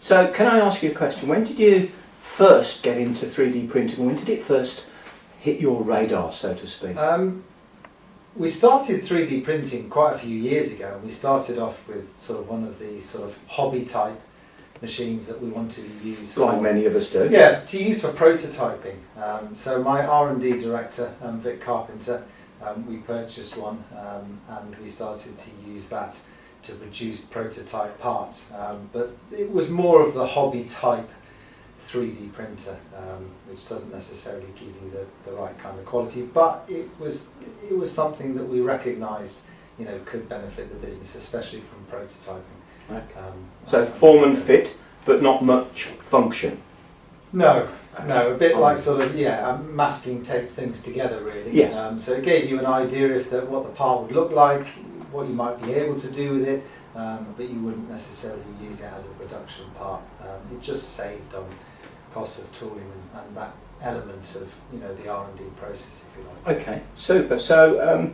So can I ask you a question? When did you first get into 3D printing? When did it first hit your radar, so to speak? We started 3D printing quite a few years ago. We started off with sort of one of these sort of hobby type machines that we wanted to use. Like many of us do. Yeah, to use for prototyping. So my R&D director, Vic Carpenter, we purchased one and we started to use that to produce prototype parts. But it was more of the hobby type 3D printer, which doesn't necessarily give you the right kind of quality, but it was something that we recognised, you know, could benefit the business, especially from prototyping. Okay. So form and fit, but not much function. No, a bit like sort of masking tape things together, really. Yes. So it gave you an idea of what the part would look like, what you might be able to do with it, but you wouldn't necessarily use it as a production part. It just saved on costs of tooling and that element of, you know, the R&D process, if you like. Okay, super. So